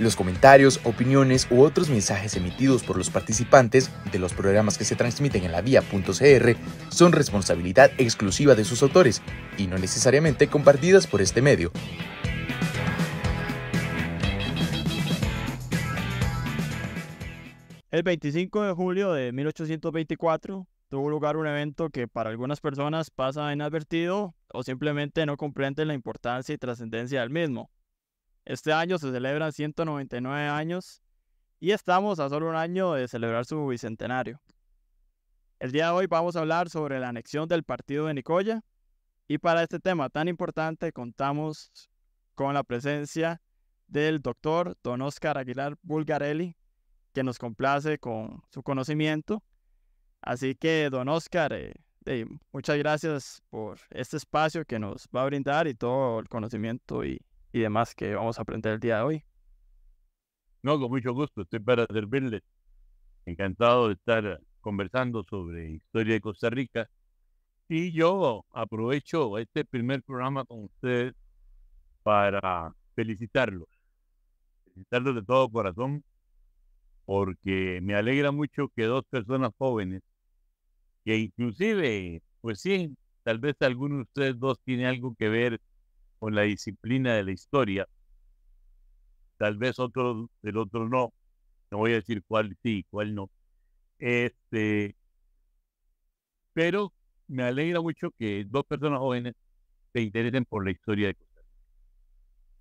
Los comentarios, opiniones u otros mensajes emitidos por los participantes de los programas que se transmiten en la vía.cr son responsabilidad exclusiva de sus autores y no necesariamente compartidas por este medio. El 25 de julio de 1824 tuvo lugar un evento que para algunas personas pasa inadvertido o simplemente no comprenden la importancia y trascendencia del mismo. Este año se celebran 199 años y estamos a solo un año de celebrar su bicentenario. El día de hoy vamos a hablar sobre la anexión del partido de Nicoya y para este tema tan importante contamos con la presencia del doctor don Óscar Aguilar Bulgarelli, que nos complace con su conocimiento. Así que, don Óscar, muchas gracias por este espacio que nos va a brindar y todo el conocimiento y demás que vamos a aprender el día de hoy. No, con mucho gusto, estoy para servirles. Encantado de estar conversando sobre historia de Costa Rica. Y yo aprovecho este primer programa con ustedes para felicitarlos de todo corazón, porque me alegra mucho que dos personas jóvenes, que inclusive, pues sí, tal vez alguno de ustedes dos tiene algo que ver con la disciplina de la historia, tal vez el otro no voy a decir cuál sí, cuál no, pero me alegra mucho que dos personas jóvenes se interesen por la historia de Costa Rica,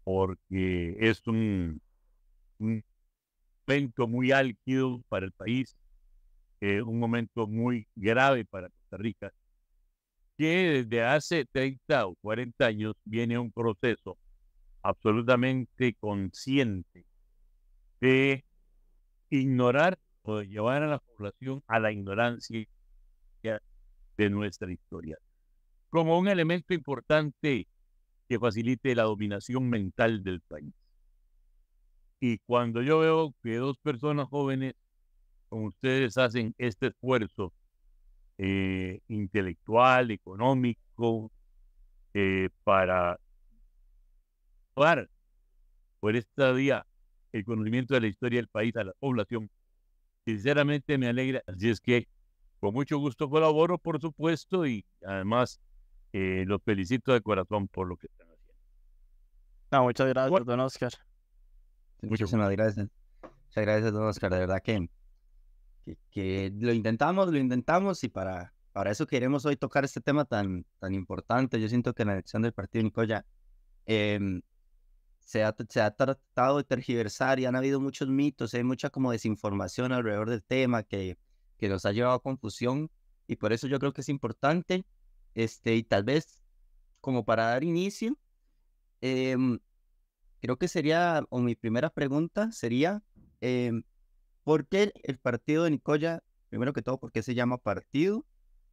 porque es un momento muy álgido para el país, un momento muy grave para Costa Rica, que desde hace 30 o 40 años viene un proceso absolutamente consciente de ignorar o de llevar a la población a la ignorancia de nuestra historia, como un elemento importante que facilite la dominación mental del país. Y cuando yo veo que dos personas jóvenes como ustedes hacen este esfuerzo intelectual, económico, para dar por esta vía el conocimiento de la historia del país a la población, sinceramente me alegra. Así es que con mucho gusto colaboro, por supuesto, y además los felicito de corazón por lo que están haciendo. No, muchas gracias, don Óscar. Muchísimas gracias. Muchas gracias, don Óscar. De verdad que lo intentamos y para eso queremos hoy tocar este tema tan importante. Yo siento que en la elección del partido de Nicoya se ha tratado de tergiversar y han habido muchos mitos, hay mucha como desinformación alrededor del tema que nos ha llevado a confusión, y por eso yo creo que es importante, y tal vez como para dar inicio, creo que sería, o mi primera pregunta sería, ¿por qué el partido de Nicoya? Primero que todo, ¿por qué se llama partido?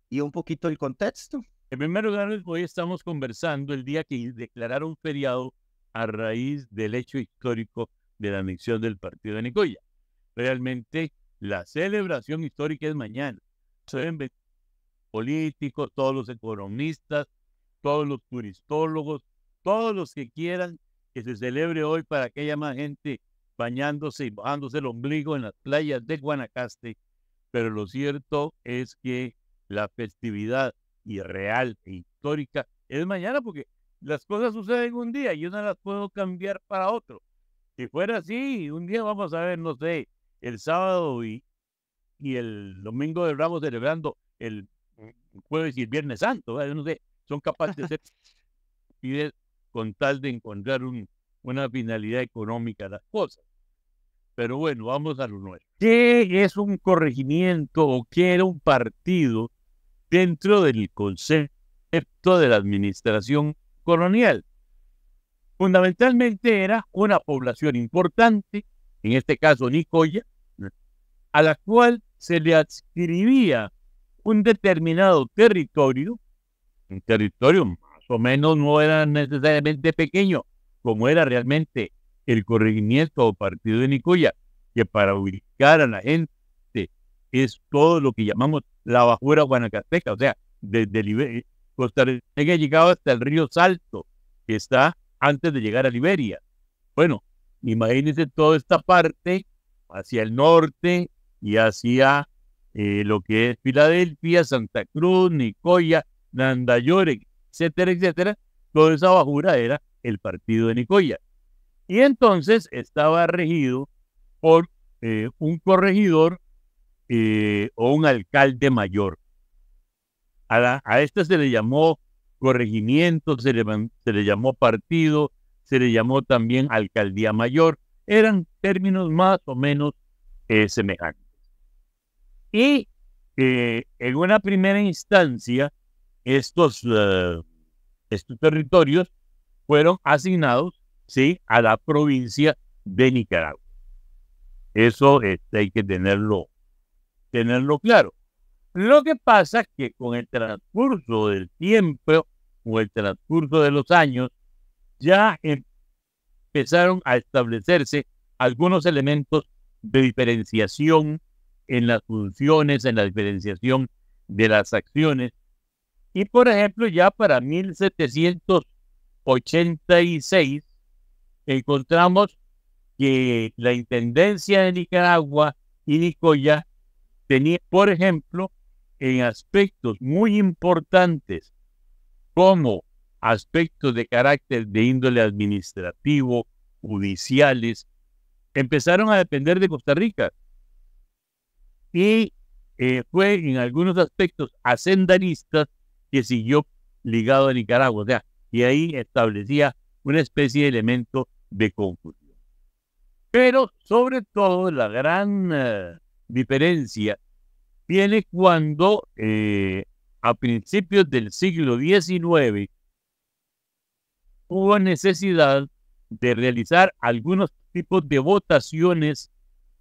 Y un poquito el contexto. En primer lugar, hoy estamos conversando el día que declararon feriado a raíz del hecho histórico de la anexión del partido de Nicoya. Realmente, la celebración histórica es mañana. Se ven políticos, todos los economistas, todos los turistólogos, todos los que quieran que se celebre hoy para que haya más gente bañándose y bajándose el ombligo en las playas de Guanacaste, pero lo cierto es que la festividad irreal e histórica es mañana, porque las cosas suceden un día y yo no las puedo cambiar para otro. Si fuera así, un día vamos a ver, no sé, el sábado y el domingo de Ramos celebrando el jueves y el Viernes Santo, ¿verdad? Yo no sé, son capaces de hacer y con tal de encontrar una finalidad económica a las cosas. Pero bueno, vamos a lo nuevo. ¿Qué es un corregimiento o qué era un partido dentro del concepto de la administración colonial? Fundamentalmente era una población importante, en este caso Nicoya, a la cual se le adscribía un determinado territorio, un territorio más o menos no era necesariamente pequeño, como era realmente el corregimiento o partido de Nicoya, que para ubicar a la gente es todo lo que llamamos la bajura guanacasteca, o sea, desde Costa Rica llegaba hasta el río Salto, que está antes de llegar a Liberia. Bueno, imagínense toda esta parte hacia el norte y hacia lo que es Filadelfia, Santa Cruz, Nicoya, Nandayor, etcétera, etcétera. Toda esa bajura era el partido de Nicoya. Y entonces estaba regido por un corregidor o un alcalde mayor. A este se le llamó corregimiento, se le llamó partido, se le llamó también alcaldía mayor. Eran términos más o menos semejantes. Y en una primera instancia, estos territorios fueron asignados, ¿sí?, a la provincia de Nicaragua. Eso hay que tenerlo claro. Lo que pasa es que con el transcurso del tiempo, con el transcurso de los años, ya empezaron a establecerse algunos elementos de diferenciación en las funciones, en la diferenciación de las acciones. Y, por ejemplo, ya para 1786 encontramos que la Intendencia de Nicaragua y Nicoya tenía, por ejemplo, en aspectos muy importantes como aspectos de carácter de índole administrativo, judiciales, empezaron a depender de Costa Rica. Y fue en algunos aspectos hacendaristas que siguió ligado a Nicaragua. O sea, y ahí establecía una especie de elemento de confusión. Pero sobre todo la gran diferencia viene cuando a principios del siglo XIX hubo necesidad de realizar algunos tipos de votaciones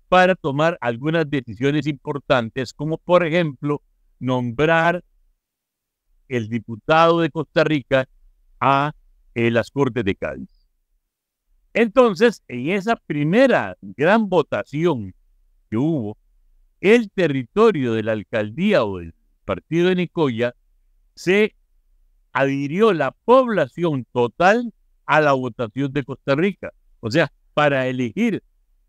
para tomar algunas decisiones importantes, como por ejemplo nombrar el diputado de Costa Rica a las Cortes de Cádiz. Entonces, en esa primera gran votación que hubo, el territorio de la alcaldía o del partido de Nicoya se adhirió la población total a la votación de Costa Rica. O sea, para elegir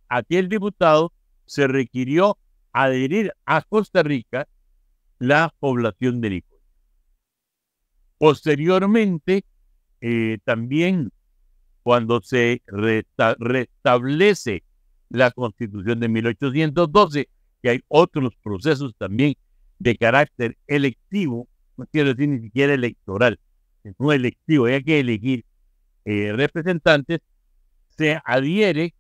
a aquel diputado se requirió adherir a Costa Rica la población de Nicoya. Posteriormente, también cuando se restablece la Constitución de 1812, que hay otros procesos también de carácter electivo, no quiero decir ni siquiera electoral, no electivo, hay que elegir representantes, se adhiere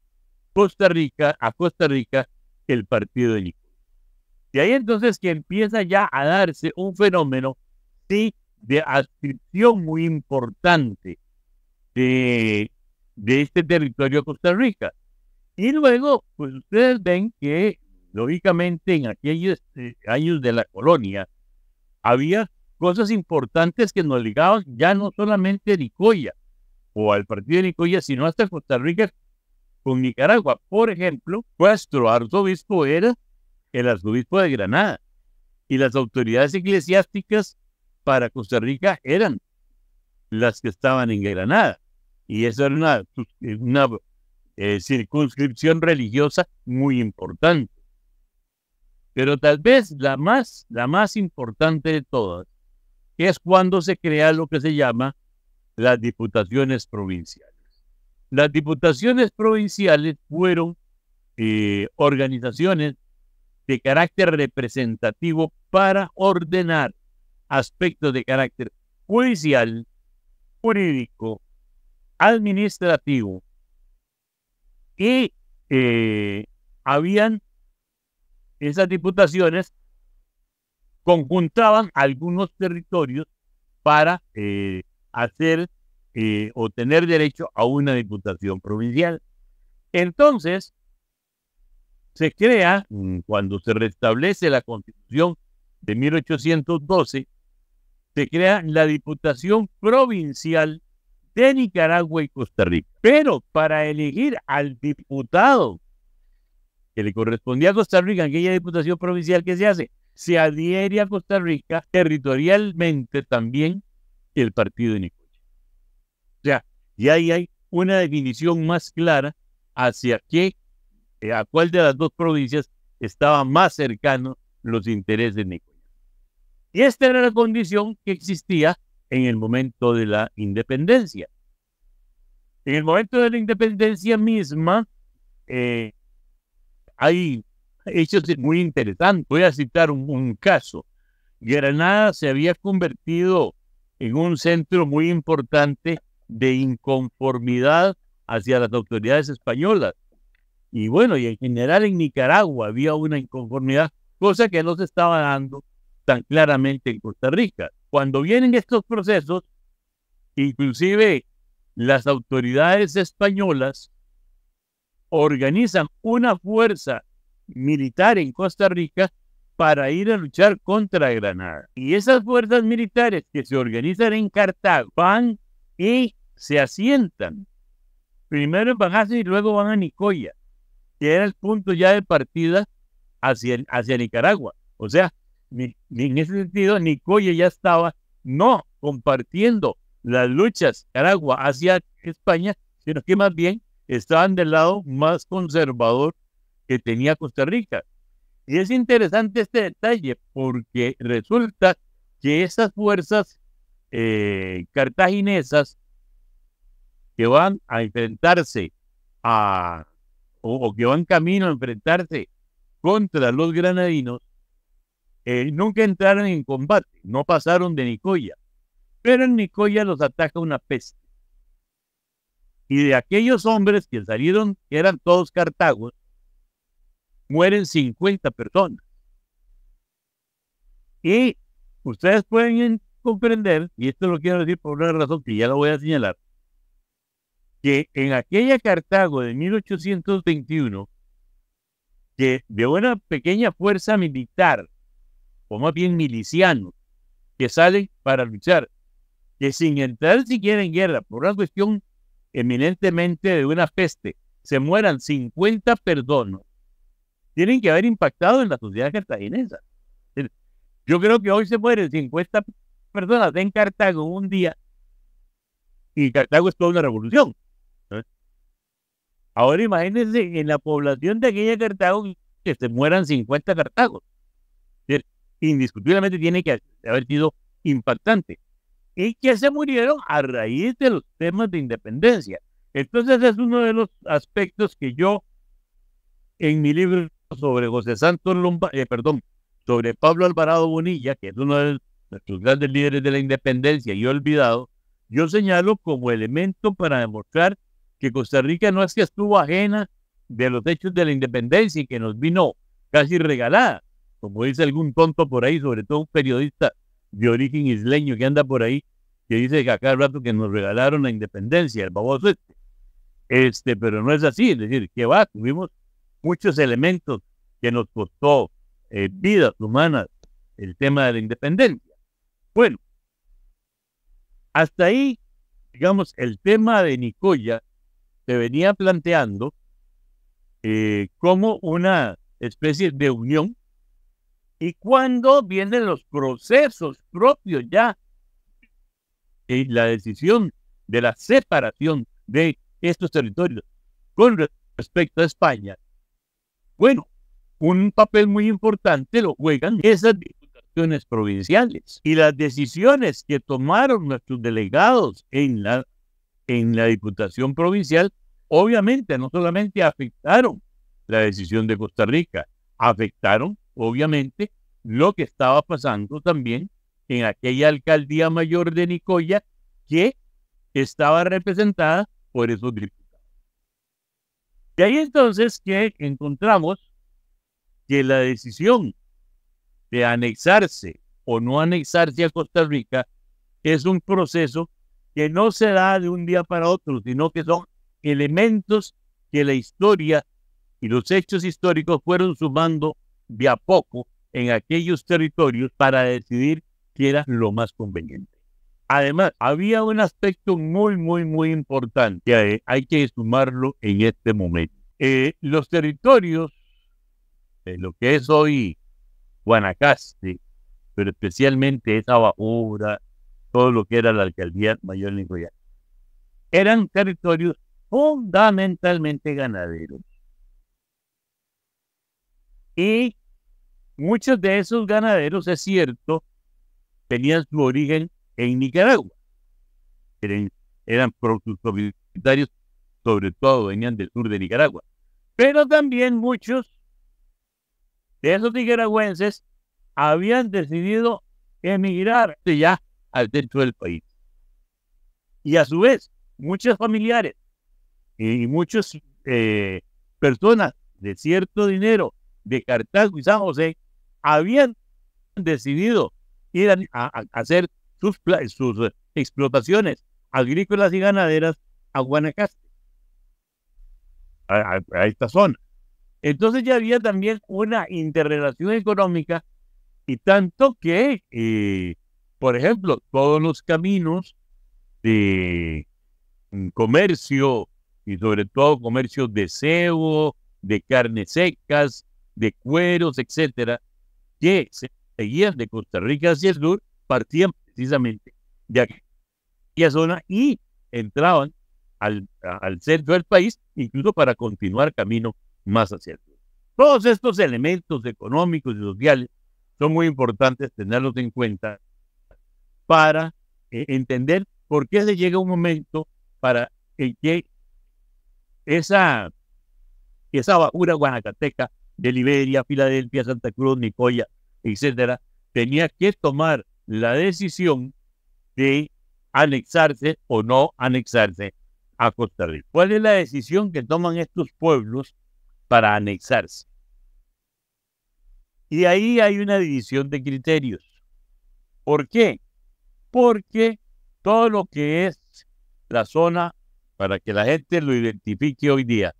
a Costa Rica el partido de Nicoya. Y ahí entonces que empieza ya a darse un fenómeno, sí, de adscripción muy importante de este territorio a Costa Rica. Y luego, pues ustedes ven que, lógicamente, en aquellos años de la colonia, había cosas importantes que nos ligaban ya no solamente a Nicoya o al partido de Nicoya, sino hasta Costa Rica con Nicaragua. Por ejemplo, nuestro arzobispo era el arzobispo de Granada y las autoridades eclesiásticas para Costa Rica eran las que estaban en Granada. Y esa era una circunscripción religiosa muy importante. Pero tal vez la más importante de todas es cuando se crea lo que se llama las diputaciones provinciales. Las diputaciones provinciales fueron organizaciones de carácter representativo para ordenar aspectos de carácter judicial, jurídico, administrativo, y esas diputaciones conjuntaban algunos territorios para hacer o tener derecho a una diputación provincial. Entonces, se crea, cuando se restablece la Constitución de 1812, se crea la Diputación Provincial de Nicaragua y Costa Rica. Pero para elegir al diputado que le correspondía a Costa Rica en aquella diputación provincial, ¿qué se hace? Se adhiere a Costa Rica territorialmente también el partido de Nicoya. O sea, y ahí hay una definición más clara hacia a cuál de las dos provincias estaba más cercano los intereses de Nicoya. Y esta era la condición que existía en el momento de la independencia. En el momento de la independencia misma, hay hechos muy interesantes. Voy a citar un caso. Granada se había convertido en un centro muy importante de inconformidad hacia las autoridades españolas. Y bueno, y en general en Nicaragua había una inconformidad, cosa que no se estaba dando tan claramente en Costa Rica. Cuando vienen estos procesos, inclusive las autoridades españolas organizan una fuerza militar en Costa Rica para ir a luchar contra Granada. Y esas fuerzas militares que se organizan en Cartago van y se asientan. Primero en Banjasa y luego van a Nicoya, que era el punto ya de partida hacia Nicaragua. O sea, en ese sentido, Nicoya ya estaba no compartiendo las luchas de Nicaragua hacia España, sino que más bien estaban del lado más conservador que tenía Costa Rica. Y es interesante este detalle porque resulta que esas fuerzas cartaginesas que van a enfrentarse o que van camino a enfrentarse contra los granadinos, nunca entraron en combate, no pasaron de Nicoya, pero en Nicoya los ataca una peste. Y de aquellos hombres que salieron, que eran todos cartagos, mueren 50 personas. Y ustedes pueden comprender, y esto lo quiero decir por una razón que ya lo voy a señalar, que en aquella Cartago de 1821, que de una pequeña fuerza militar, o más bien milicianos, que salen para luchar, que sin entrar siquiera en guerra, por una cuestión eminentemente de una peste, se mueran 50 personas, tienen que haber impactado en la sociedad cartaginesa. Yo creo que hoy se mueren 50 personas en Cartago un día, y Cartago es toda una revolución. Ahora imagínense en la población de aquella Cartago que se mueran 50 Cartagos. Indiscutiblemente tiene que haber sido impactante. Y que se murieron a raíz de los temas de independencia. Entonces es uno de los aspectos que yo en mi libro sobre José Santos sobre Pablo Alvarado Bonilla, que es uno de nuestros grandes líderes de la independencia y olvidado, yo señalo como elemento para demostrar que Costa Rica no es que estuvo ajena de los hechos de la independencia y que nos vino casi regalada, como dice algún tonto por ahí, sobre todo un periodista de origen isleño que anda por ahí, que dice que a cada rato que nos regalaron la independencia, el baboso pero no es así, es decir, que tuvimos muchos elementos que nos costó vidas humanas el tema de la independencia. Bueno, hasta ahí, digamos, el tema de Nicoya se venía planteando como una especie de unión, y cuando vienen los procesos propios ya, la decisión de la separación de estos territorios con respecto a España, bueno, un papel muy importante lo juegan esas diputaciones provinciales y las decisiones que tomaron nuestros delegados en la Diputación Provincial, obviamente no solamente afectaron la decisión de Costa Rica, afectaron obviamente lo que estaba pasando también en aquella alcaldía mayor de Nicoya, que estaba representada por esos diputados. Y ahí entonces que encontramos que la decisión de anexarse o no anexarse a Costa Rica es un proceso que no se da de un día para otro, sino que son elementos que la historia y los hechos históricos fueron sumando de a poco en aquellos territorios para decidir qué era lo más conveniente. Además, había un aspecto muy, muy, muy importante que hay que sumarlo en este momento. Los territorios, lo que es hoy Guanacaste, pero especialmente esa Bajura, todo lo que era la alcaldía mayor de Nicoya, eran territorios fundamentalmente ganaderos. Y muchos de esos ganaderos, es cierto, tenían su origen en Nicaragua. Eran sus propietarios, sobre todo, venían del sur de Nicaragua. Pero también muchos de esos nicaragüenses habían decidido emigrar ya al centro del país. Y a su vez, muchos familiares y muchas personas de cierto dinero de Cartago y San José habían decidido ir a hacer sus explotaciones agrícolas y ganaderas a Guanacaste, a esta zona. Entonces ya había también una interrelación económica, y tanto que, por ejemplo, todos los caminos de comercio, y sobre todo comercio de cebo, de carnes secas, de cueros, etcétera, que se seguían de Costa Rica hacia el sur, partían precisamente de aquella zona y entraban al centro del país, incluso para continuar camino más hacia el sur. Todos estos elementos económicos y sociales son muy importantes tenerlos en cuenta para entender por qué se llega un momento para que esa bajura guanacateca de Liberia, Filadelfia, Santa Cruz, Nicoya, etcétera, tenía que tomar la decisión de anexarse o no anexarse a Costa Rica. ¿Cuál es la decisión que toman estos pueblos para anexarse? Y ahí hay una división de criterios. ¿Por qué? Porque todo lo que es la zona, para que la gente lo identifique hoy día,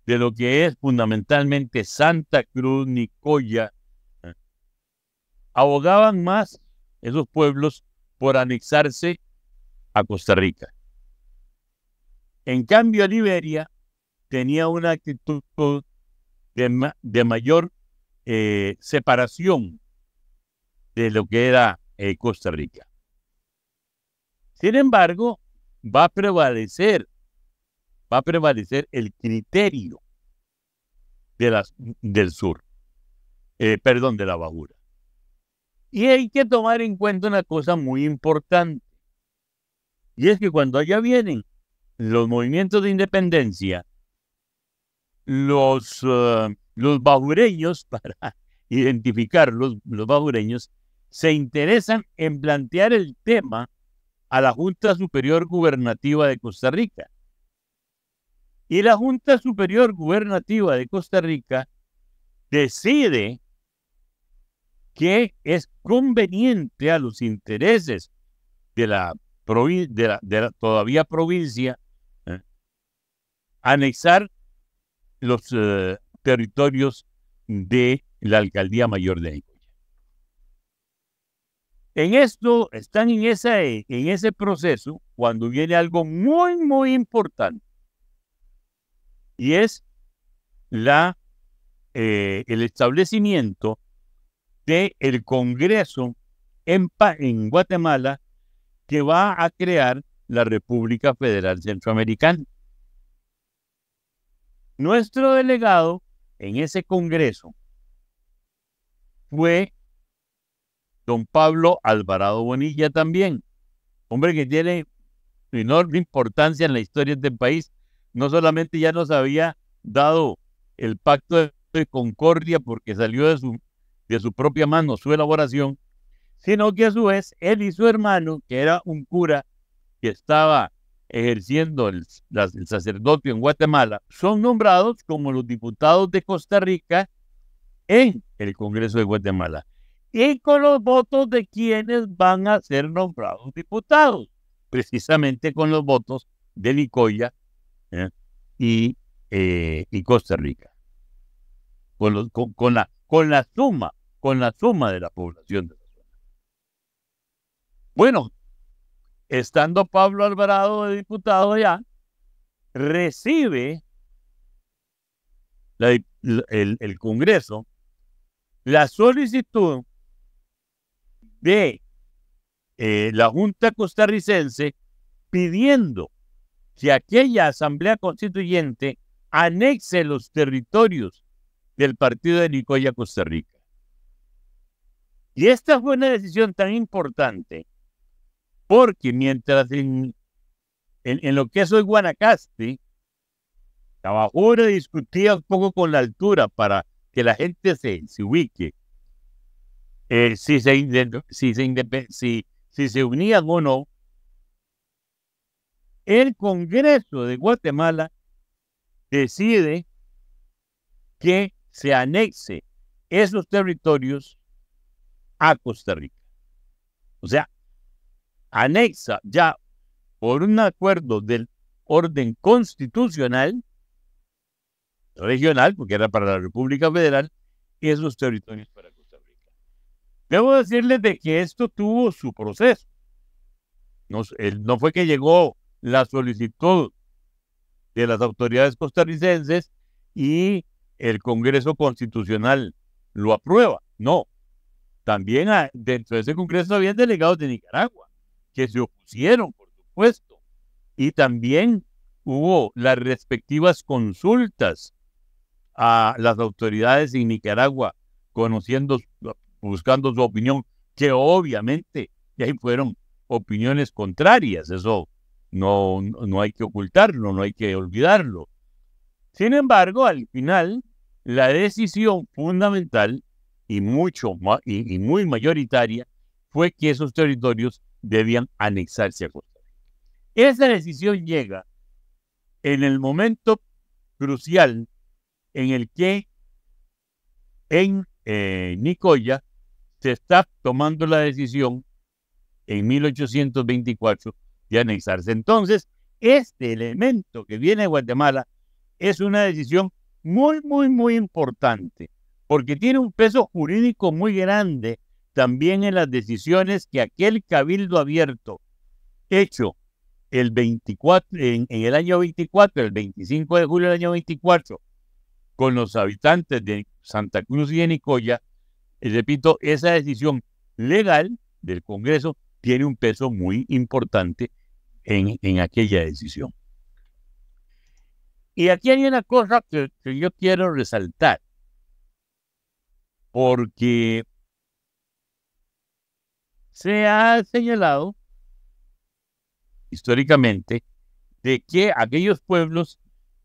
de lo que es fundamentalmente Santa Cruz, Nicoya, abogaban más esos pueblos por anexarse a Costa Rica. En cambio, Liberia tenía una actitud de mayor separación de lo que era Costa Rica. Sin embargo, va a prevalecer el criterio del sur, de la bajura. Y hay que tomar en cuenta una cosa muy importante, y es que cuando allá vienen los movimientos de independencia, los bajureños, para identificarlos, los bajureños, se interesan en plantear el tema a la Junta Superior Gubernativa de Costa Rica. Y la Junta Superior Gubernativa de Costa Rica decide que es conveniente a los intereses de la todavía provincia anexar los territorios de la Alcaldía Mayor de Nicoya. En esto, están en ese proceso cuando viene algo muy, muy importante, y es el establecimiento del Congreso en Guatemala, que va a crear la República Federal Centroamericana. Nuestro delegado en ese Congreso fue don Pablo Alvarado Bonilla también, hombre que tiene enorme importancia en la historia del país. No solamente ya nos había dado el pacto de Concordia porque salió de su propia mano su elaboración, sino que a su vez él y su hermano, que era un cura que estaba ejerciendo el sacerdocio en Guatemala, son nombrados como los diputados de Costa Rica en el Congreso de Guatemala, y con los votos de quienes van a ser nombrados diputados, precisamente con los votos de Nicoya y Costa Rica, con la suma de la población de la zona. Bueno, estando Pablo Alvarado de diputado allá, recibe el Congreso la solicitud de la Junta costarricense pidiendo que aquella asamblea constituyente anexe los territorios del partido de Nicoya, Costa Rica. Y esta fue una decisión tan importante porque mientras en lo que es hoy Guanacaste, Tabajora discutía un poco con la altura para que la gente se ubique, si se unían o no. El Congreso de Guatemala decide que se anexe esos territorios a Costa Rica. O sea, anexa ya por un acuerdo del orden constitucional, regional, porque era para la República Federal, esos territorios para Costa Rica. Debo decirles de que esto tuvo su proceso. No fue que llegó la solicitud de las autoridades costarricenses y el Congreso Constitucional lo aprueba. No. También dentro de ese Congreso había delegados de Nicaragua que se opusieron, por supuesto. Y también hubo las respectivas consultas a las autoridades en Nicaragua, buscando su opinión, que obviamente ahí fueron opiniones contrarias. Eso no hay que ocultarlo, no hay que olvidarlo. Sin embargo, al final, la decisión fundamental y muy mayoritaria fue que esos territorios debían anexarse a Costa Rica. Esa decisión llega en el momento crucial en el que en Nicoya se está tomando la decisión en 1824 de anexarse. Entonces, este elemento que viene de Guatemala es una decisión muy importante, porque tiene un peso jurídico muy grande también en las decisiones que aquel cabildo abierto hecho el 24, en el año 24, el 25 de julio del año 24, con los habitantes de Santa Cruz y de Nicoya, repito, esa decisión legal del Congreso tiene un peso muy importante en aquella decisión. Y aquí hay una cosa que yo quiero resaltar, porque se ha señalado históricamente de que aquellos pueblos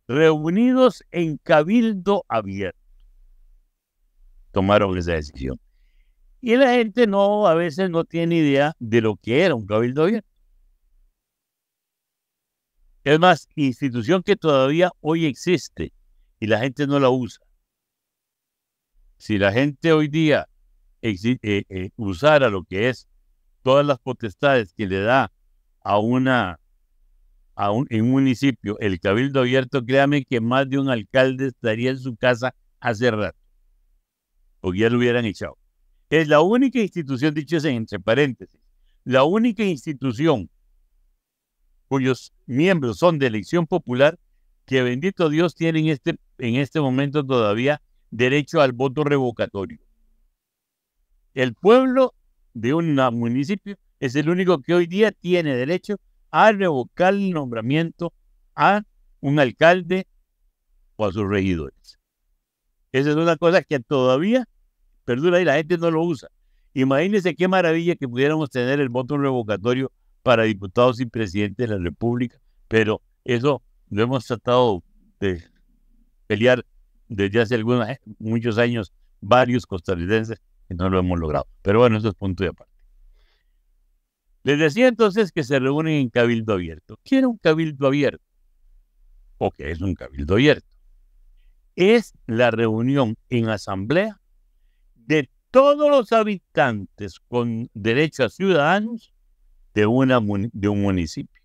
reunidos en cabildo abierto tomaron esa decisión. Y la gente a veces no tiene idea de lo que era un cabildo abierto. Es más, institución que todavía hoy existe y la gente no la usa. Si la gente hoy día usara lo que es todas las potestades que le da en un municipio el cabildo abierto, créame que más de un alcalde estaría en su casa hace rato, porque ya lo hubieran echado. Es la única institución, dicho entre paréntesis, la única institución cuyos miembros son de elección popular, que bendito Dios tienen en este momento todavía derecho al voto revocatorio. El pueblo de un municipio es el único que hoy día tiene derecho a revocar el nombramiento a un alcalde o a sus regidores. Esa es una cosa que todavía perdura y la gente no lo usa. Imagínense qué maravilla que pudiéramos tener el voto revocatorio para diputados y presidentes de la República, pero eso lo hemos tratado de pelear desde hace muchos años, varios costarricenses, y no lo hemos logrado. Pero bueno, eso es punto de aparte. Les decía entonces que se reúnen en cabildo abierto. ¿Qué era un cabildo abierto? ¿O qué es un cabildo abierto? Es la reunión en asamblea de todos los habitantes con derecho a ciudadanos de un municipio.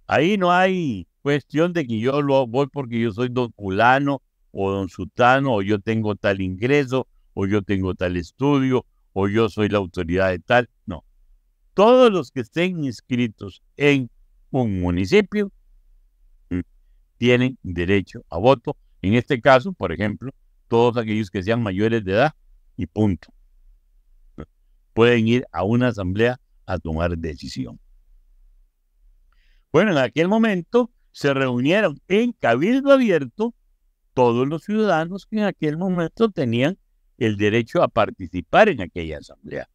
Ahí no hay cuestión de que yo lo voy porque yo soy don fulano o don sutano, o yo tengo tal ingreso, o yo tengo tal estudio, o yo soy la autoridad de tal. No. Todos los que estén inscritos en un municipio tienen derecho a voto. En este caso, por ejemplo, todos aquellos que sean mayores de edad y punto. Pueden ir a una asamblea a tomar decisión. Bueno, en aquel momento se reunieron en cabildo abierto todos los ciudadanos que en aquel momento tenían el derecho a participar en aquella asamblea,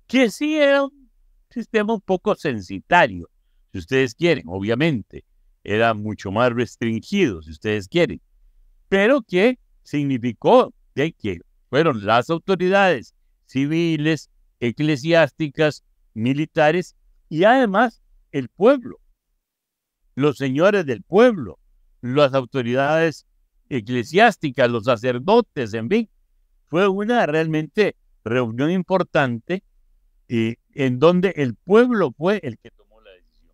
que sí era un sistema un poco censitario, si ustedes quieren, obviamente, era mucho más restringido, si ustedes quieren, pero que significó de que fueron las autoridades civiles, eclesiásticas, militares y además el pueblo, los señores del pueblo, las autoridades eclesiásticas, los sacerdotes, en fin. Fue una realmente reunión importante en donde el pueblo fue el que tomó la decisión.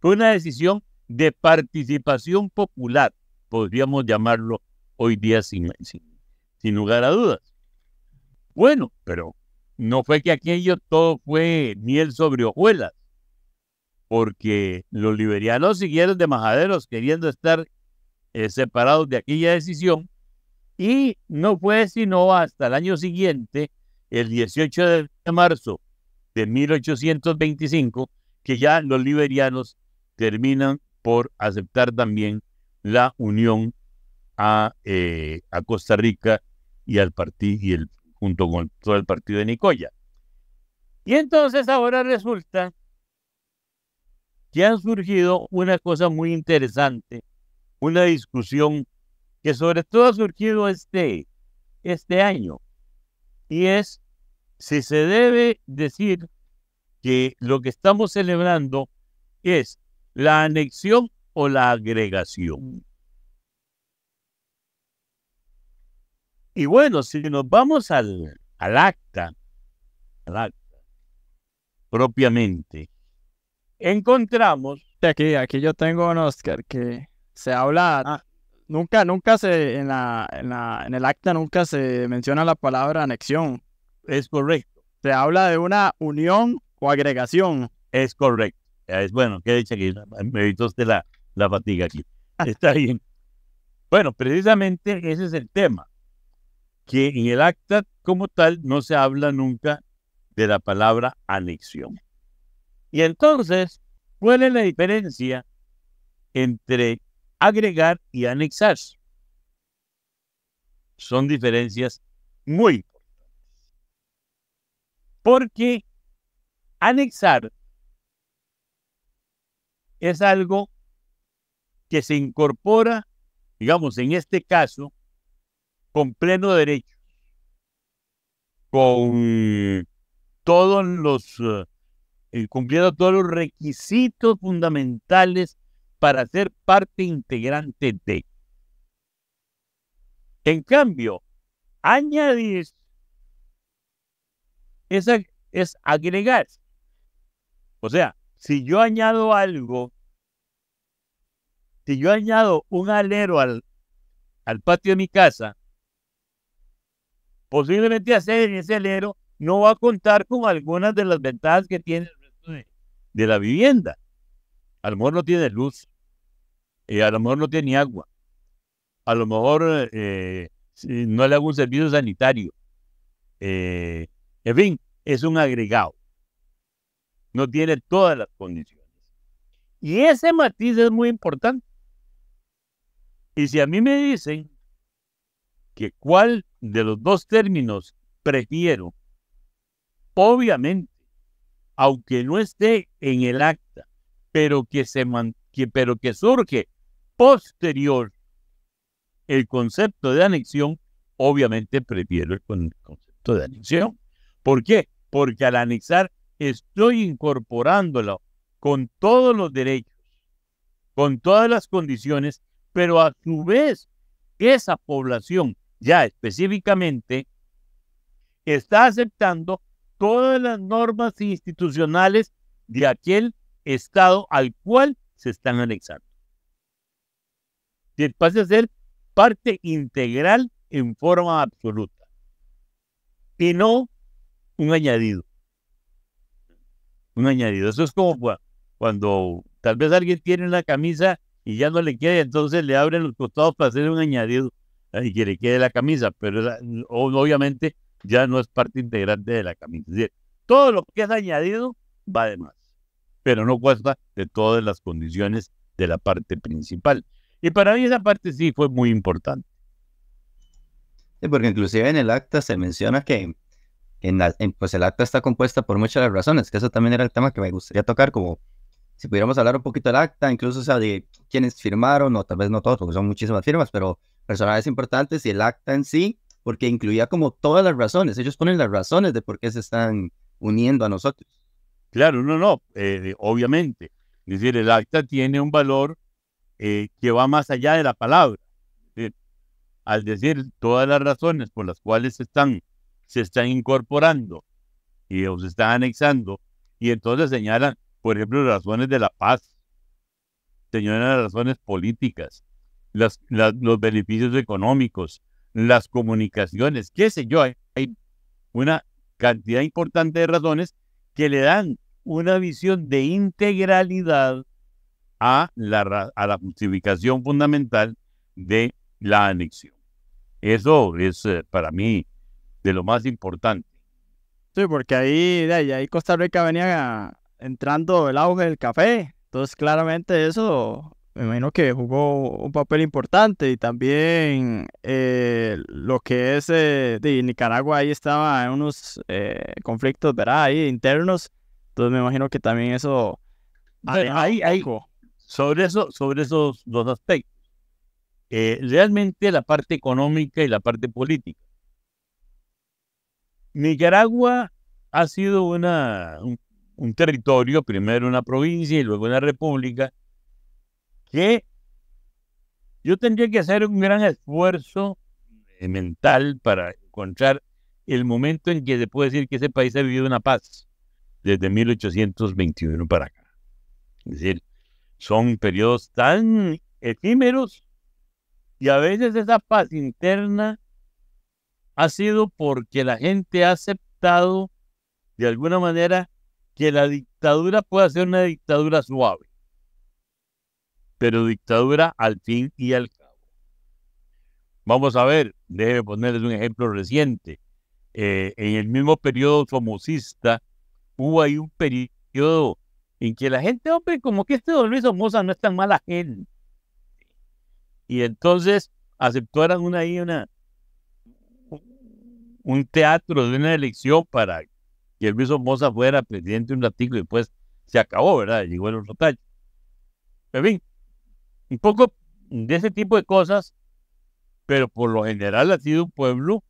Fue una decisión de participación popular, podríamos llamarlo hoy día sin lugar a dudas. Bueno, pero no fue que aquello todo fue miel sobre hojuelas, porque los liberianos siguieron de majaderos queriendo estar separados de aquella decisión, y no fue sino hasta el año siguiente, el 18 de marzo de 1825, que ya los liberianos terminan por aceptar también la unión a Costa Rica y al partido, junto con todo el partido de Nicoya. Y entonces ahora resulta que han surgido una cosa muy interesante, una discusión que sobre todo ha surgido este año, y es si se debe decir que lo que estamos celebrando es la anexión o la agregación. Y bueno, si nos vamos al acta propiamente, encontramos... Aquí yo tengo un Oscar que se habla, nunca en el acta nunca se menciona la palabra anexión. Es correcto. Se habla de una unión o agregación. Es correcto. Es bueno, que dice aquí, me evitó usted la fatiga aquí. Está bien. Bueno, precisamente ese es el tema, que en el acta como tal no se habla nunca de la palabra anexión. Y entonces, ¿cuál es la diferencia entre agregar y anexar? Son diferencias muy importantes. Porque anexar es algo que se incorpora, digamos, en este caso, con pleno derecho, con todos los, cumpliendo todos los requisitos fundamentales para ser parte integrante de. En cambio, añadir es agregar. O sea, si yo añado algo, si yo añado un alero al patio de mi casa, posiblemente ese alero no va a contar con algunas de las ventajas que tiene el resto de la vivienda. A lo mejor no tiene luz, a lo mejor no tiene agua, a lo mejor no le hago un servicio sanitario. En fin, es un agregado. No tiene todas las condiciones. Y ese matiz es muy importante. Y si a mí me dicen que cuál de los dos términos prefiero, obviamente, aunque no esté en el acta, pero que surge posterior el concepto de anexión, obviamente prefiero el concepto de anexión. ¿Por qué? Porque al anexar estoy incorporándolo con todos los derechos, con todas las condiciones, pero a su vez esa población ya específicamente está aceptando todas las normas institucionales de aquel estado al cual se están anexando. Y pasa a ser parte integral en forma absoluta y no un añadido. Un añadido. Eso es como cuando tal vez alguien tiene una camisa y ya no le queda, entonces le abren los costados para hacer un añadido y que le quede la camisa, pero obviamente ya no es parte integrante de la camisa. Es decir, todo lo que es añadido va de más. pero no consta de todas las condiciones de la parte principal. Y para mí esa parte sí fue muy importante. Sí, porque inclusive en el acta se menciona que pues el acta está compuesta por muchas de las razones, que eso también era el tema que me gustaría tocar, como si pudiéramos hablar un poquito del acta, incluso o sea, de quienes firmaron, o tal vez no todos, porque son muchísimas firmas, pero personajes importantes y el acta en sí, porque incluía como todas las razones. Ellos ponen las razones de por qué se están uniendo a nosotros. Claro, no, obviamente. Es decir, el acta tiene un valor que va más allá de la palabra. Al decir todas las razones por las cuales se están incorporando o se están anexando, y entonces señalan, por ejemplo, las razones de la paz, señalan las razones políticas, los beneficios económicos, las comunicaciones, qué sé yo, hay una cantidad importante de razones que le dan una visión de integralidad a la justificación fundamental de la anexión. Eso es para mí de lo más importante. Sí, porque ahí Costa Rica venía entrando el auge del café. Entonces, claramente eso me imagino que jugó un papel importante. Y también lo que es de Nicaragua, ahí estaba en unos conflictos, ¿verdad? Ahí internos. Entonces, me imagino que también eso Bueno, un poco. sobre esos dos aspectos. Realmente la parte económica y la parte política. Nicaragua ha sido un territorio, primero una provincia y luego una república, que yo tendría que hacer un gran esfuerzo mental para encontrar el momento en que se puede decir que ese país ha vivido una paz desde 1821 para acá. Es decir, son periodos tan efímeros y a veces esa paz interna ha sido porque la gente ha aceptado de alguna manera que la dictadura pueda ser una dictadura suave, pero dictadura al fin y al cabo. Vamos a ver, déjeme ponerles un ejemplo reciente. En el mismo periodo somocista hubo ahí un periodo en que la gente, hombre, como que este don Luis Somoza no es tan mala gente. Y entonces aceptaron un teatro de una elección para que Luis Somoza fuera presidente un ratito y después se acabó, ¿verdad? Llegó el otro tacho. En fin, un poco de ese tipo de cosas, pero por lo general ha sido un pueblo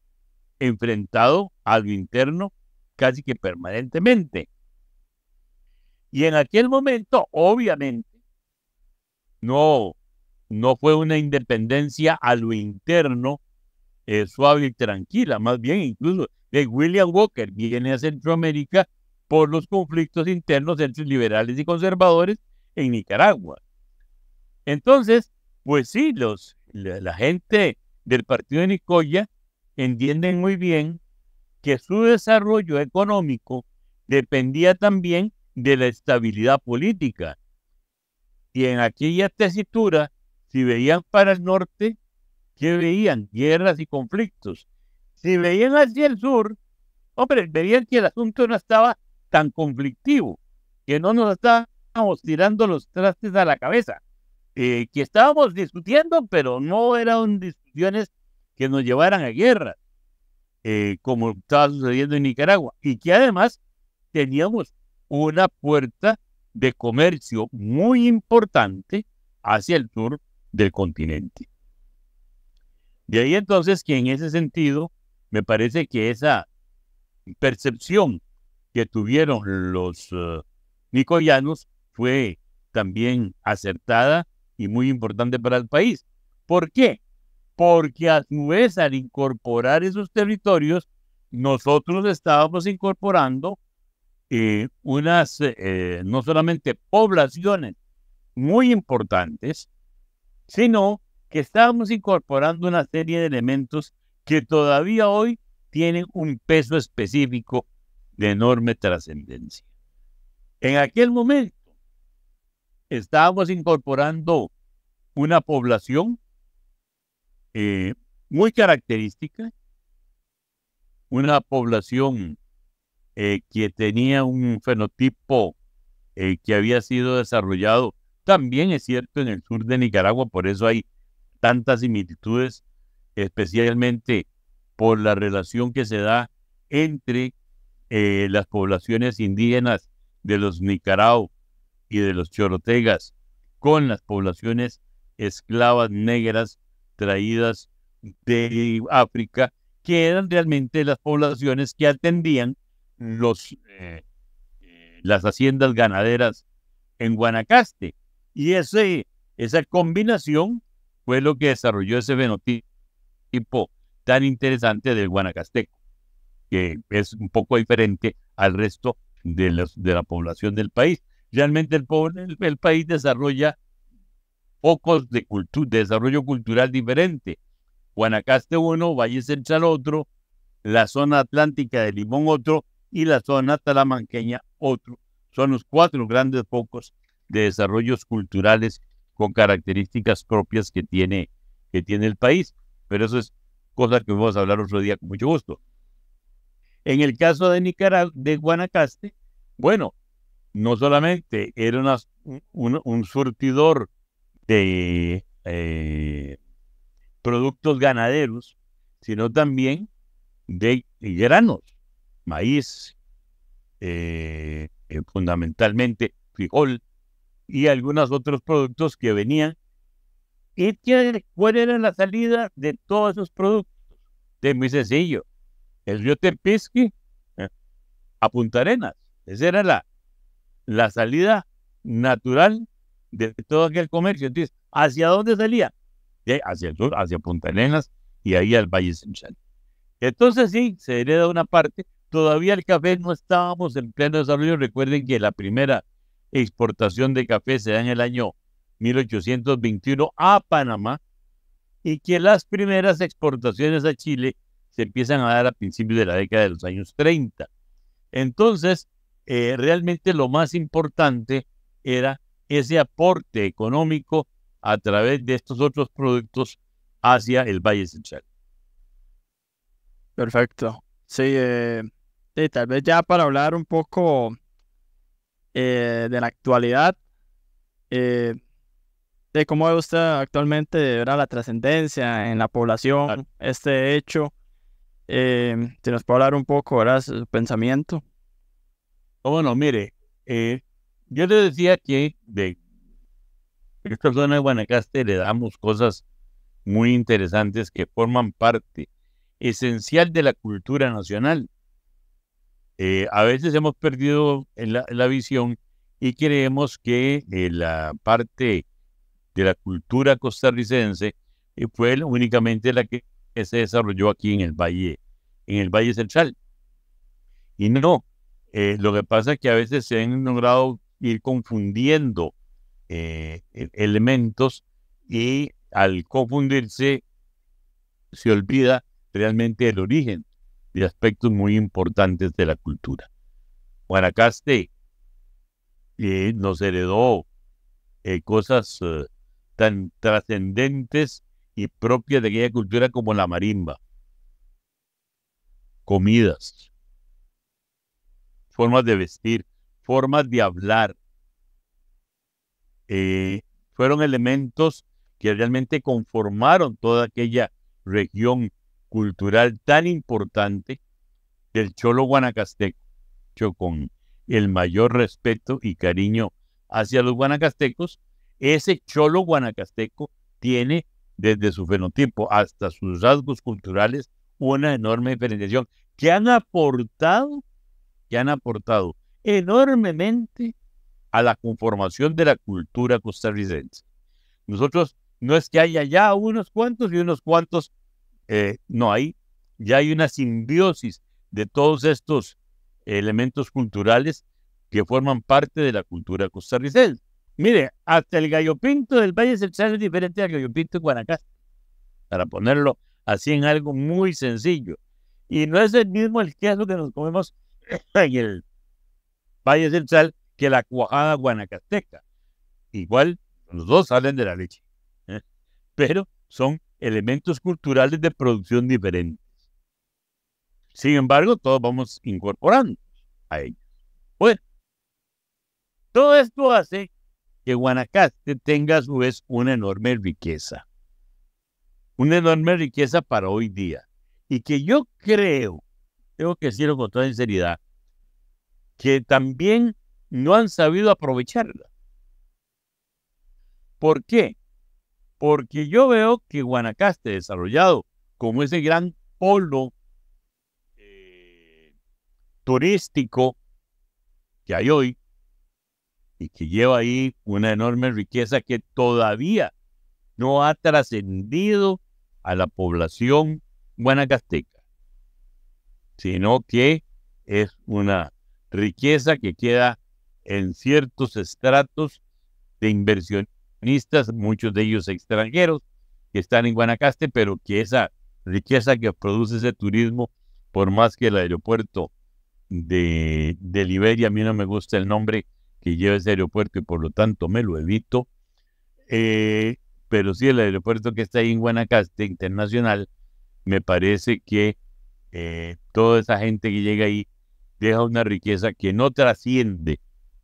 enfrentado a lo interno casi que permanentemente. Y en aquel momento, obviamente, no fue una independencia a lo interno suave y tranquila, más bien incluso William Walker viene a Centroamérica por los conflictos internos entre liberales y conservadores en Nicaragua. Entonces, pues sí, la gente del partido de Nicoya entienden muy bien que su desarrollo económico dependía también de la estabilidad política. Y en aquella tesitura, si veían para el norte, ¿qué veían? Guerras y conflictos. Si veían hacia el sur, hombre, veían que el asunto no estaba tan conflictivo, que no nos estábamos tirando los trastes a la cabeza, que estábamos discutiendo, pero no eran discusiones que nos llevaran a guerra, como estaba sucediendo en Nicaragua, y que además teníamos una puerta de comercio muy importante hacia el sur del continente. De ahí entonces que en ese sentido me parece que esa percepción que tuvieron los nicoyanos fue también acertada y muy importante para el país. ¿Por qué? Porque a su vez al incorporar esos territorios, nosotros estábamos incorporando unas, no solamente poblaciones muy importantes, sino que estábamos incorporando una serie de elementos que todavía hoy tienen un peso específico de enorme trascendencia. En aquel momento estábamos incorporando una población muy característica, una población que tenía un fenotipo que había sido desarrollado, también es cierto, en el sur de Nicaragua, por eso hay tantas similitudes, especialmente por la relación que se da entre las poblaciones indígenas de los Nicarao y de los Chorotegas con las poblaciones esclavas negras traídas de África, que eran realmente las poblaciones que atendían las haciendas ganaderas en Guanacaste. Y esa combinación fue lo que desarrolló ese fenotipo tan interesante del guanacasteco, que es un poco diferente al resto de la población del país. Realmente el país desarrolla focos de desarrollo cultural diferente. Guanacaste uno, Valle Central otro, la zona atlántica de Limón otro y la zona talamanqueña otro. Son los 4 grandes focos de desarrollos culturales con características propias que tiene el país. Pero eso es cosa que vamos a hablar otro día con mucho gusto. En el caso de Nicaragua, de Guanacaste, bueno, no solamente era un surtidor de productos ganaderos, sino también de granos, maíz, fundamentalmente frijol y algunos otros productos que venían. ¿Y cuál era la salida de todos esos productos? Es muy sencillo. El río Tepisqui a Punta Arenas. Esa era la salida natural de todo aquel comercio. Entonces, ¿hacia dónde salía? Hacia el sur, hacia Punta Arenas y ahí al Valle Central. Entonces sí, se hereda una parte. Todavía el café no estábamos en pleno desarrollo. Recuerden que la primera exportación de café se da en el año 1821 a Panamá y que las primeras exportaciones a Chile se empiezan a dar a principios de la década de los años 30. Entonces, realmente lo más importante era ese aporte económico a través de estos otros productos hacia el Valle Central. Perfecto. Sí, tal vez ya para hablar un poco de la actualidad, de cómo ve usted actualmente, ¿verdad?, la trascendencia en la población, este hecho, si nos puede hablar un poco, ¿verdad?, su pensamiento. Bueno, mire, yo le decía que de esta zona de Guanacaste le damos cosas muy interesantes que forman parte esencial de la cultura nacional. A veces hemos perdido la visión y creemos que la parte de la cultura costarricense fue únicamente la que se desarrolló aquí en el Valle Central. Y no, lo que pasa es que a veces se han logrado ir confundiendo elementos y al confundirse se olvida realmente el origen de aspectos muy importantes de la cultura. Guanacaste nos heredó cosas tan trascendentes y propias de aquella cultura como la marimba, comidas, formas de vestir, formas de hablar. Fueron elementos que realmente conformaron toda aquella región cultural tan importante del cholo guanacasteco, yo con el mayor respeto y cariño hacia los guanacastecos. Ese cholo guanacasteco tiene desde su fenotipo hasta sus rasgos culturales una enorme diferenciación que han aportado enormemente a la conformación de la cultura costarricense. Nosotros no es que haya ya unos cuantos y unos cuantos, no, ya hay una simbiosis de todos estos elementos culturales que forman parte de la cultura costarricense. Mire, hasta el gallo pinto del Valle Central es diferente al gallo pinto de Guanacaste, para ponerlo así en algo muy sencillo. Y no es el mismo el queso que nos comemos en el Valle Central que la cuajada guanacasteca. Igual, los dos salen de la leche, pero son elementos culturales de producción diferentes. Sin embargo, todos vamos incorporando a ellos. Bueno, Todo esto hace que Guanacaste tenga a su vez una enorme riqueza para hoy día. Y que yo creo, tengo que decirlo con toda sinceridad, que también no han sabido aprovecharla. ¿Por qué? Porque yo veo que Guanacaste, desarrollado como ese gran polo turístico que hay hoy, y que lleva ahí una enorme riqueza que todavía no ha trascendido a la población guanacasteca, sino que es una riqueza que queda en ciertos estratos de inversionistas, muchos de ellos extranjeros, que están en Guanacaste, pero que esa riqueza que produce ese turismo, por más que el aeropuerto de Liberia, a mí no me gusta el nombre que lleva ese aeropuerto y por lo tanto me lo evito, pero sí el aeropuerto que está ahí en Guanacaste Internacional, me parece que toda esa gente que llega ahí deja una riqueza que no trasciende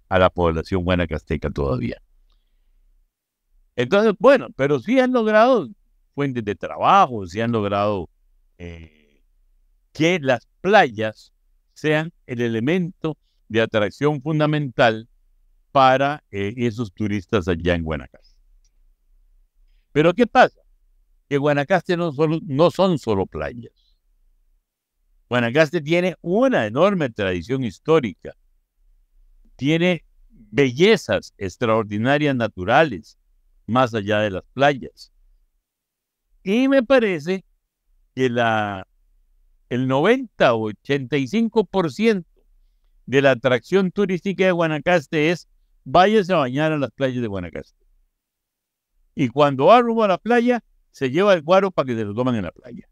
a la población guanacasteca todavía. Entonces, bueno, pero sí han logrado fuentes de trabajo, sí han logrado que las playas sean el elemento de atracción fundamental para esos turistas allá en Guanacaste. Pero ¿qué pasa? Que Guanacaste no son solo playas. Guanacaste tiene una enorme tradición histórica, tiene bellezas extraordinarias naturales más allá de las playas. Y me parece que el 90 o 85% de la atracción turística de Guanacaste es váyase a bañar a las playas de Guanacaste. Y cuando va rumbo a la playa, se lleva el guaro para que se lo tomen en la playa.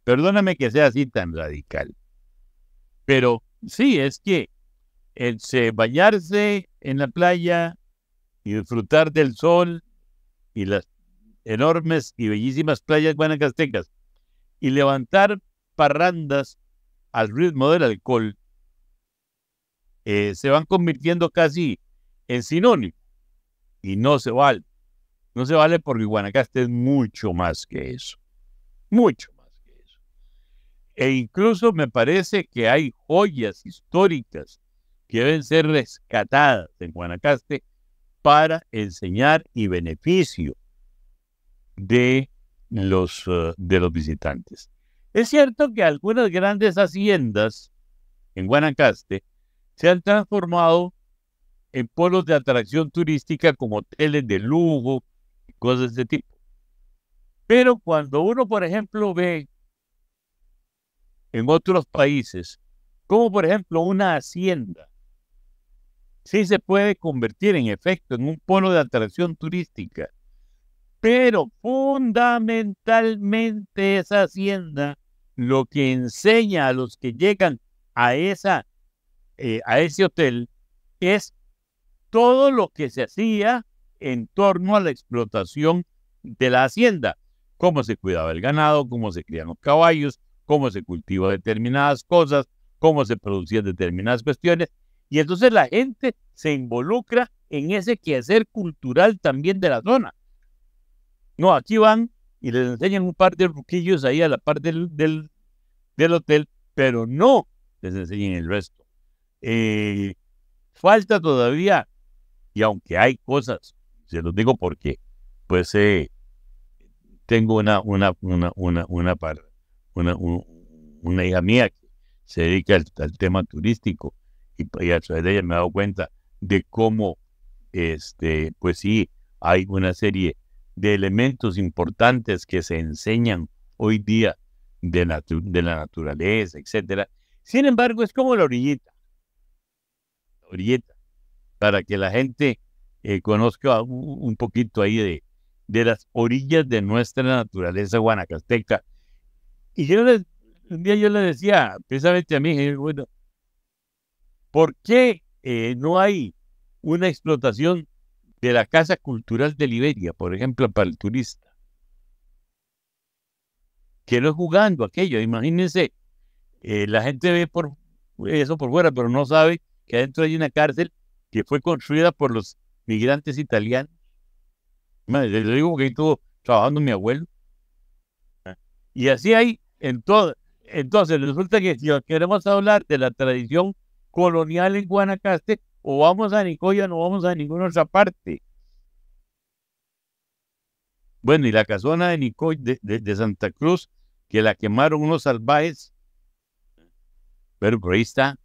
Perdóname que sea así tan radical. Pero sí, es que bañarse en la playa y disfrutar del sol y las enormes y bellísimas playas guanacastecas y levantar parrandas al ritmo del alcohol, se van convirtiendo casi en sinónimo. Y no se vale. No se vale porque Guanacaste es mucho más que eso. Mucho más que eso. E incluso me parece que hay joyas históricas que deben ser rescatadas en Guanacaste para enseñar y beneficio de los visitantes. Es cierto que algunas grandes haciendas en Guanacaste se han transformado en polos de atracción turística como hoteles de lujo y cosas de ese tipo. Pero cuando uno, por ejemplo, ve en otros países, como por ejemplo una hacienda, sí se puede convertir en efecto en un polo de atracción turística, pero fundamentalmente esa hacienda lo que enseña a los que llegan a ese hotel es todo lo que se hacía en torno a la explotación de la hacienda, cómo se cuidaba el ganado, cómo se crían los caballos, cómo se cultiva determinadas cosas, cómo se producían determinadas cuestiones, y entonces la gente se involucra en ese quehacer cultural también de la zona. No, aquí van y les enseñan un par de ruquillos ahí a la parte del hotel, pero no les enseñan el resto. Falta todavía, y aunque hay cosas, se los digo porque pues tengo una hija mía que se dedica al tema turístico y a través de ella me he dado cuenta de cómo pues sí hay una serie de elementos importantes que se enseñan hoy día de la naturaleza, etcétera. Sin embargo, es como la orillita, para que la gente conozca un poquito ahí de las orillas de nuestra naturaleza guanacasteca. Y un día yo le decía, precisamente a mí, bueno, ¿por qué no hay una explotación de la Casa Cultural de Liberia, por ejemplo, para el turista? Que no es jugando aquello, imagínense, la gente ve eso por fuera, pero no sabe que adentro hay una cárcel que fue construida por los migrantes italianos. Les digo que ahí estuvo trabajando mi abuelo. Y así hay en todo. Entonces, resulta que si queremos hablar de la tradición colonial en Guanacaste, o vamos a Nicoya, no vamos a ninguna otra parte. Bueno, y la casona de Nicoya, de Santa Cruz, que la quemaron unos salvajes, pero por ahí está.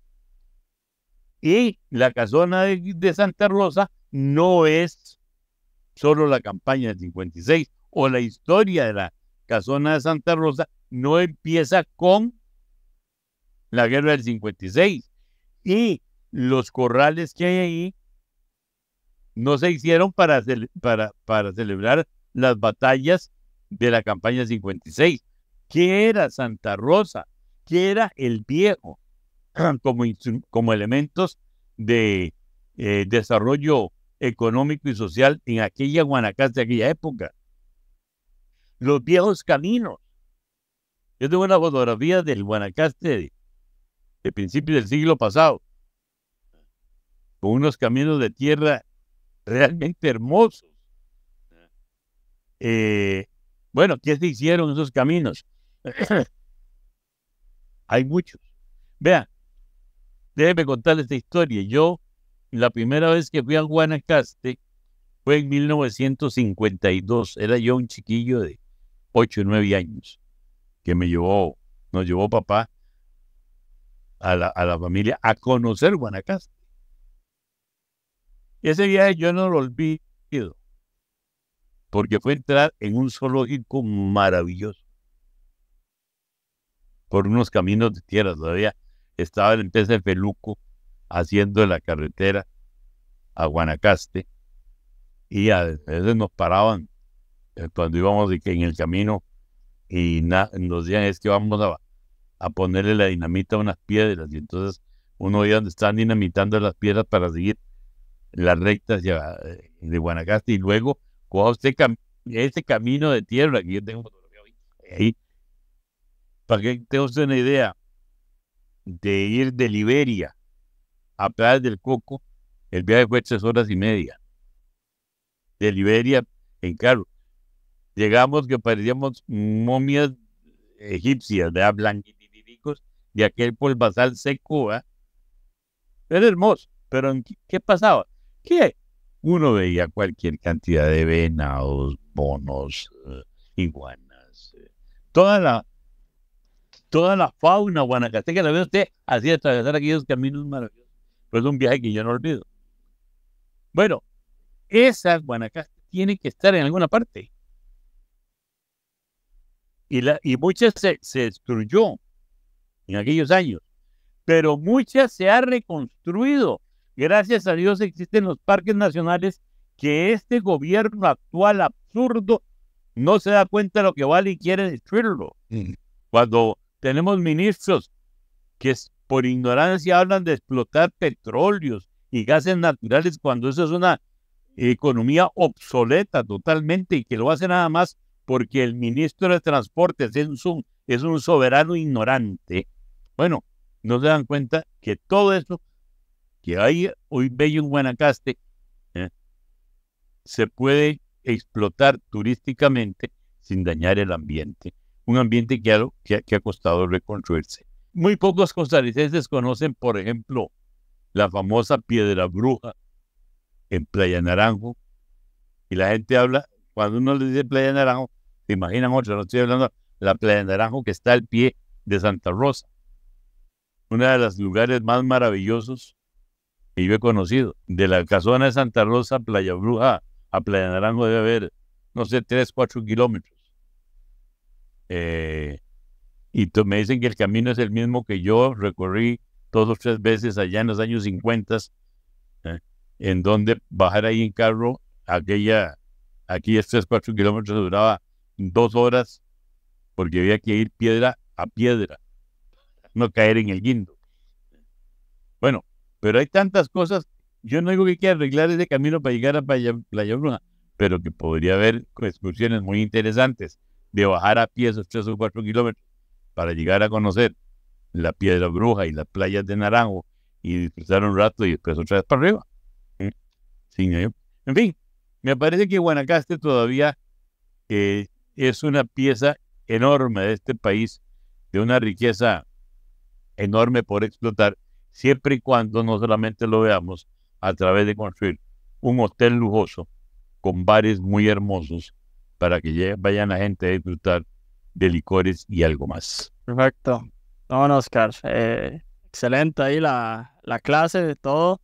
Y la casona de Santa Rosa no es solo la campaña del 56, o la historia de la casona de Santa Rosa no empieza con la guerra del 56. Y los corrales que hay ahí no se hicieron para celebrar las batallas de la campaña 56. ¿Qué era Santa Rosa? ¿Qué era el Viejo? Como elementos de desarrollo económico y social en aquella Guanacaste de aquella época. Los viejos caminos. Yo tengo una fotografía del Guanacaste de principios del siglo pasado, con unos caminos de tierra realmente hermosos. Bueno, ¿qué se hicieron esos caminos? Hay muchos. Vean, déjenme contarles esta historia. Yo, la primera vez que fui a Guanacaste fue en 1952. Era yo un chiquillo de 8 o 9 años que nos llevó papá a la familia a conocer Guanacaste. Y ese viaje yo no lo olvido, porque fue entrar en un zoológico maravilloso, por unos caminos de tierra. Todavía estaba la empresa de Feluco haciendo la carretera a Guanacaste, y a veces nos paraban cuando íbamos en el camino y nos decían, es que vamos a ponerle la dinamita a unas piedras, y entonces uno veía donde estaban dinamitando las piedras para seguir las rectas de Guanacaste, y luego coja usted este camino de tierra que yo tengo ahí, para que tenga usted una idea, de ir de Liberia a Playas del Coco, el viaje fue 3 horas y media. De Liberia en carro. Llegamos que parecíamos momias egipcias, de blanquiticos, de aquel polvazal seco. Era hermoso, pero ¿qué pasaba? Que uno veía cualquier cantidad de venados, monos, iguanas, toda la fauna guanacasteca la ve usted así, atravesar aquellos caminos maravillosos. Pero es un viaje que yo no olvido. Bueno, esa Guanacaste tiene que estar en alguna parte. Y muchas se destruyó en aquellos años, pero muchas se ha reconstruido. Gracias a Dios existen los parques nacionales, que este gobierno actual absurdo no se da cuenta de lo que vale y quiere destruirlo. Cuando tenemos ministros que por ignorancia hablan de explotar petróleos y gases naturales, cuando eso es una economía obsoleta totalmente, y que lo hace nada más porque el ministro de Transportes es un soberano ignorante. Bueno, no se dan cuenta que todo eso que hay hoy bello en Guanacaste se puede explotar turísticamente sin dañar el ambiente. Un ambiente que ha costado reconstruirse. Muy pocos costarricenses conocen, por ejemplo, la famosa Piedra Bruja en Playa Naranjo. Y la gente habla, cuando uno le dice Playa Naranjo, se imaginan otra. No estoy hablando de la Playa Naranjo que está al pie de Santa Rosa. Uno de los lugares más maravillosos que yo he conocido. De la casona de Santa Rosa, Playa Bruja, a Playa Naranjo debe haber, no sé, 3, 4 kilómetros. Y me dicen que el camino es el mismo que yo recorrí 2 o 3 veces allá en los años 50, en donde bajar ahí en carro, aquellos 3, 4 kilómetros duraba 2 horas, porque había que ir piedra a piedra, no caer en el guindo. Bueno, pero hay tantas cosas. Yo no digo que hay que arreglar ese camino para llegar a Playa Bruja, pero que podría haber excursiones muy interesantes de bajar a pie esos 3 o 4 kilómetros para llegar a conocer la Piedra Bruja y las playas de Naranjo y disfrutar un rato y después otra vez para arriba. Sí, en fin, me parece que Guanacaste todavía es una pieza enorme de este país, de una riqueza enorme por explotar, siempre y cuando no solamente lo veamos a través de construir un hotel lujoso con bares muy hermosos para que vayan la gente a disfrutar de licores y algo más. Perfecto. No, Oscar, excelente ahí la clase de todo.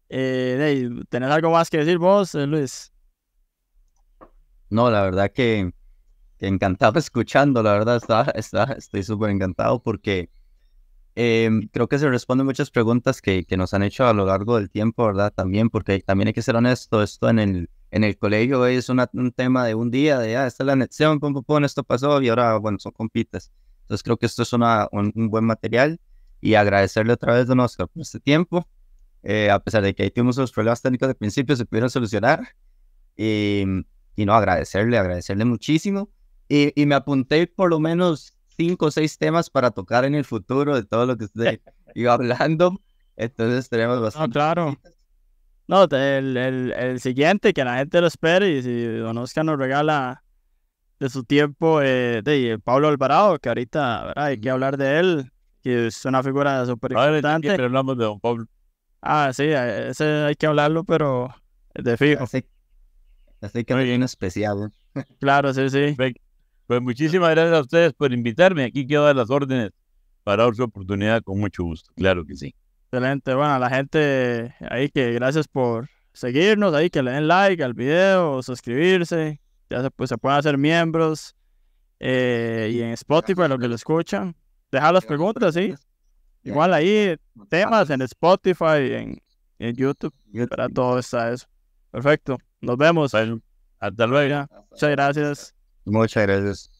¿Tenés algo más que decir vos, Luis? No, la verdad que encantado escuchando, la verdad estoy súper encantado porque creo que se responden muchas preguntas que nos han hecho a lo largo del tiempo, ¿verdad? También, porque también hay que ser honesto, esto en el colegio es un tema de un día, de esta es la anexión, esto pasó y ahora, bueno, son compitas. Entonces creo que esto es un buen material y agradecerle otra vez, don Oscar, por este tiempo. A pesar de que ahí tuvimos los problemas técnicos de principio, se pudieron solucionar. Y no, agradecerle muchísimo. Y me apunté por lo menos 5 o 6 temas para tocar en el futuro de todo lo que usted iba hablando. Entonces tenemos bastante. No, claro. No, el siguiente, que la gente lo espere, y si don Oscar nos regala de su tiempo, de Pablo Alvarado, que ahorita, ¿verdad? Hay que hablar de él, que es una figura súper importante. Pero hablamos de don Pablo. Ah, sí, ese hay que hablarlo, pero de fijo. Así que hay un especial. Claro, sí, sí. Pues muchísimas gracias a ustedes por invitarme. Aquí quedo a las órdenes para otra oportunidad con mucho gusto. Claro que sí. Excelente. Bueno, a la gente ahí que gracias por seguirnos, ahí que le den like al video, suscribirse, ya se pueden hacer miembros, y en Spotify, lo que lo escuchan, dejar las preguntas, sí. Igual ahí, temas en Spotify, en YouTube, para todo está eso. Perfecto. Nos vemos. Bueno, hasta luego. Ya. Muchas gracias. Muchas gracias.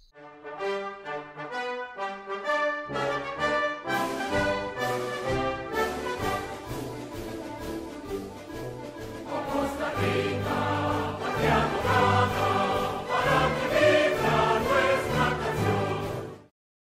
Costa Rica.